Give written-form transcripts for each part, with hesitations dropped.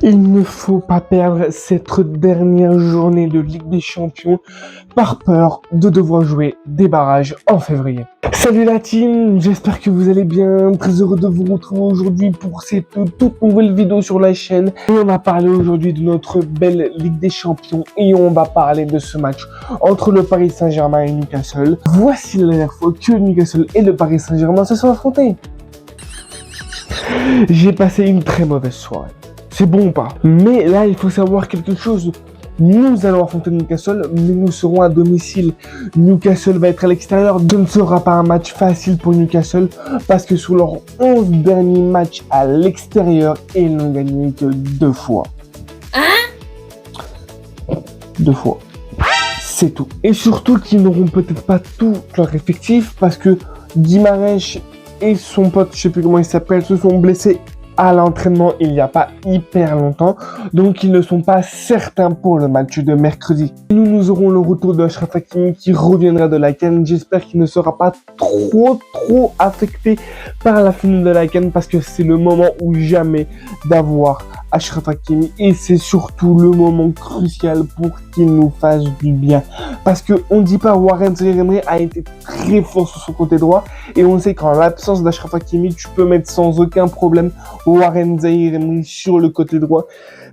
Il ne faut pas perdre cette dernière journée de Ligue des Champions par peur de devoir jouer des barrages en février. Salut la team, j'espère que vous allez bien. Très heureux de vous retrouver aujourd'hui pour cette toute nouvelle vidéo sur la chaîne. Et on va parler aujourd'hui de notre belle Ligue des Champions et on va parler de ce match entre le Paris Saint-Germain et Newcastle. Voici la dernière fois que Newcastle et le Paris Saint-Germain se sont affrontés. J'ai passé une très mauvaise soirée. C'est bon ou pas? Mais là, il faut savoir quelque chose. Nous allons affronter Newcastle, mais nous serons à domicile. Newcastle va être à l'extérieur. Ce ne sera pas un match facile pour Newcastle parce que sur leurs 11 derniers matchs à l'extérieur, ils n'ont gagné que 2 fois. 2 fois. C'est tout. Et surtout qu'ils n'auront peut-être pas tout leur effectif parce que Guimarães et son pote, je sais plus comment il s'appelle, se sont blessés à l'entraînement il n'y a pas hyper longtemps, donc ils ne sont pas certains pour le match de mercredi. Nous aurons le retour de Achraf Hakimi qui reviendra de la CAN. J'espère qu'il ne sera pas trop affecté par la finale de la CAN parce que c'est le moment ou jamais d'avoir Achraf Hakimi et c'est surtout le moment crucial pour qu'il nous fasse du bien. Parce que on dit pas Warren Zaïre-Emery a été très fort sur son côté droit et on sait qu'en l'absence d'Achraf Hakimi, tu peux mettre sans aucun problème Warren Zaïre-Emery sur le côté droit.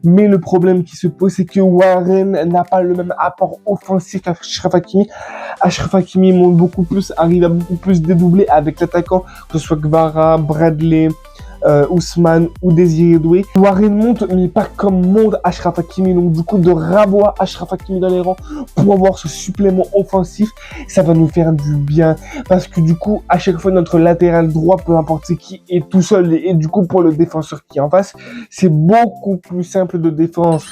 Mais le problème qui se pose, c'est que Warren n'a pas le même apport offensif qu'Achraf Hakimi. Achraf Hakimi monte beaucoup plus, arrive à beaucoup plus dédoubler avec l'attaquant, que ce soit Kvara, Bradley, Ousmane ou Désiré Doué. Warren monte, mais pas comme monte Achraf Hakimi. Donc du coup, de ravoir Achraf Hakimi dans les rangs pour avoir ce supplément offensif, ça va nous faire du bien. Parce que du coup, à chaque fois, notre latéral droit, peu importe c'est qui, est tout seul. Et du coup, pour le défenseur qui est en face, c'est beaucoup plus simple de défense.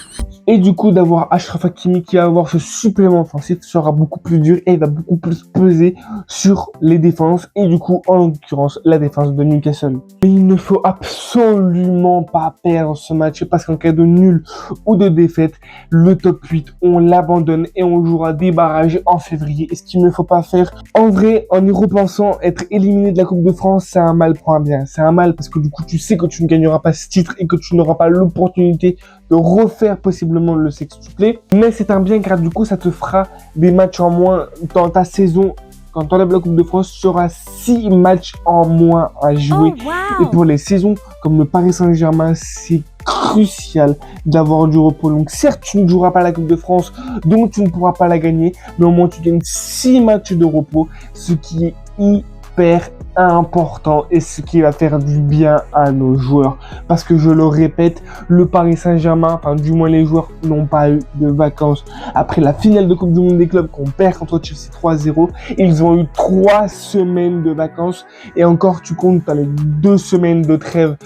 Et du coup, d'avoir Achraf Hakimi qui va avoir ce supplément offensif sera beaucoup plus dur et il va beaucoup plus peser sur les défenses. Et du coup, en l'occurrence, la défense de Newcastle. Et il ne faut absolument pas perdre ce match parce qu'en cas de nul ou de défaite, le top 8, on l'abandonne et on jouera des barrages en février. Et ce qu'il ne faut pas faire, en vrai, en y repensant, être éliminé de la Coupe de France, c'est un mal pour un bien. C'est un mal parce que du coup, tu sais que tu ne gagneras pas ce titre et que tu n'auras pas l'opportunité de refaire possiblement le sextuplé. Mais c'est un bien car du coup, ça te fera des matchs en moins dans ta saison. Quand tu enlèves la Coupe de France, tu auras 6 matchs en moins à jouer. Oh, wow. Et pour les saisons comme le Paris Saint-Germain, c'est crucial d'avoir du repos. Donc certes, tu ne joueras pas la Coupe de France, donc tu ne pourras pas la gagner. Mais au moins, tu gagnes 6 matchs de repos, ce qui est hyper important et ce qui va faire du bien à nos joueurs. Parce que je le répète, le Paris Saint-Germain, enfin du moins les joueurs, n'ont pas eu de vacances. Après la finale de Coupe du Monde des clubs qu'on perd contre Chelsea 3-0, ils ont eu 3 semaines de vacances et encore tu comptes dans les 2 semaines de trêve.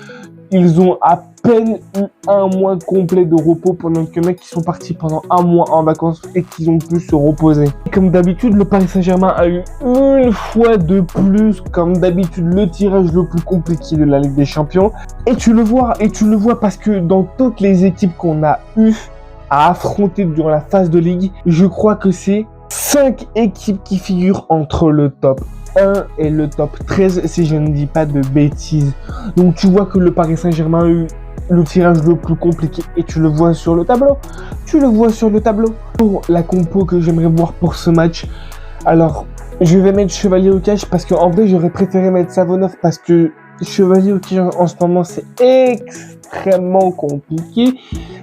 Ils ont à peine eu un mois complet de repos pendant qu'il y en a qui sont partis pendant un mois en vacances et qui ont pu se reposer. Et comme d'habitude, le Paris Saint-Germain a eu une fois de plus, comme d'habitude, le tirage le plus compliqué de la Ligue des Champions. Et tu le vois parce que dans toutes les équipes qu'on a eu à affronter durant la phase de Ligue, je crois que c'est 5 équipes qui figurent entre le top 1 et le top 13 si je ne dis pas de bêtises. Donc tu vois que le Paris Saint-Germain a eu le tirage le plus compliqué et tu le vois sur le tableau. Pour la compo que j'aimerais voir pour ce match, alors je vais mettre Chevalier au cash parce qu'en vrai j'aurais préféré mettre Savonov parce que Chevalier au cash en ce moment c'est extrêmement compliqué.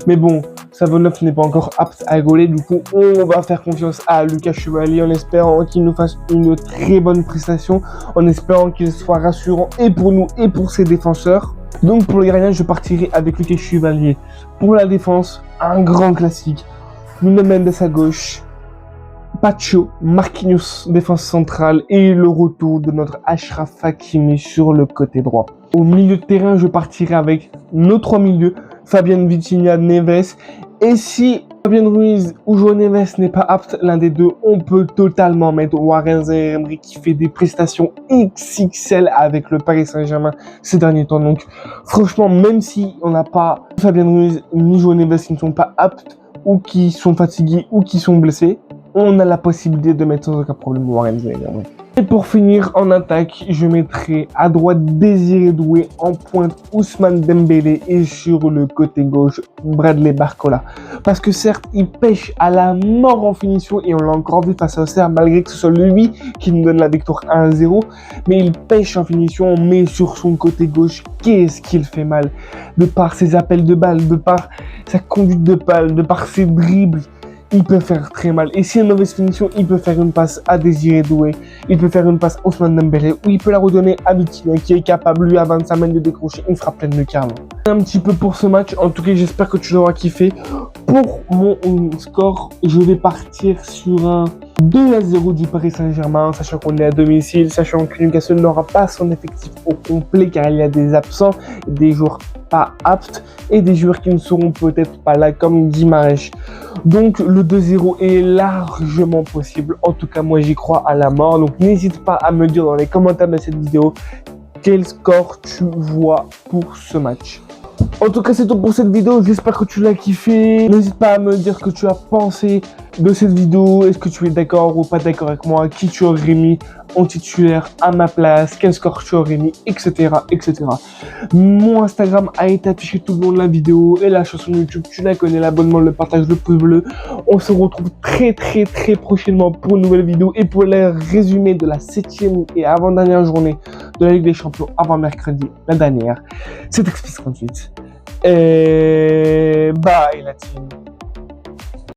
Mais bon, Savonov n'est pas encore apte à gauler, du coup on va faire confiance à Lucas Chevalier en espérant qu'il nous fasse une très bonne prestation, en espérant qu'il soit rassurant et pour nous et pour ses défenseurs. Donc pour le gardien, je partirai avec Lucas Chevalier. Pour la défense, un grand classique. Nuno Mendes à gauche, Pacho, Marquinhos, défense centrale et le retour de notre Achraf Hakimi sur le côté droit. Au milieu de terrain, je partirai avec nos 3 milieux, Fabian Vitinha, Neves. Et si Fabian Ruiz ou João Neves n'est pas apte, l'un des deux, on peut totalement mettre Warren Zaïre-Emery qui fait des prestations XXL avec le Paris Saint-Germain ces derniers temps. Donc franchement, même si on n'a pas Fabian Ruiz ni João Neves qui ne sont pas aptes ou qui sont fatigués ou qui sont blessés, on a la possibilité de mettre sans aucun problème Warren Zaïre-Emery. Et pour finir, en attaque, je mettrai à droite Désiré Doué, en pointe Ousmane Dembélé et sur le côté gauche Bradley Barcola. Parce que certes, il pêche à la mort en finition et on l'a encore vu face à Auxerre, malgré que ce soit lui qui nous donne la victoire 1-0. Mais il pêche en finition, mais sur son côté gauche, qu'est-ce qu'il fait mal. De par ses appels de balle, de par sa conduite de balle, de par ses dribbles. Il peut faire très mal. Et si une mauvaise finition, il peut faire une passe à Désiré Doué. Il peut faire une passe à Ousmane Dembélé. Ou il peut la redonner à Vitinha qui est capable, lui, à 25 mètres de décrocher une frappe pleine de carton. Un petit peu pour ce match. En tout cas, j'espère que tu l'auras kiffé. Pour mon score, je vais partir sur un 2-0 du Paris Saint-Germain, sachant qu'on est à domicile, sachant que Newcastle n'aura pas son effectif au complet car il y a des absents, des joueurs pas aptes et des joueurs qui ne seront peut-être pas là comme Guimarães. Donc le 2-0 est largement possible. En tout cas, moi j'y crois à la mort. Donc n'hésite pas à me dire dans les commentaires de cette vidéo quel score tu vois pour ce match. En tout cas, c'est tout pour cette vidéo. J'espère que tu l'as kiffé. N'hésite pas à me dire ce que tu as pensé de cette vidéo. Est-ce que tu es d'accord ou pas d'accord avec moi? Qui tu aurais mis en titulaire à ma place? Quel score tu aurais mis? Etc. etc. Mon Instagram a été affiché tout le long de la vidéo. Et la chanson YouTube, tu la connais. L'abonnement, le partage, le pouce bleu. On se retrouve très prochainement pour une nouvelle vidéo. Et pour le résumé de la 7e et avant-dernière journée de la Ligue des Champions avant mercredi, la dernière, c'est Expis 38. Et bye la team.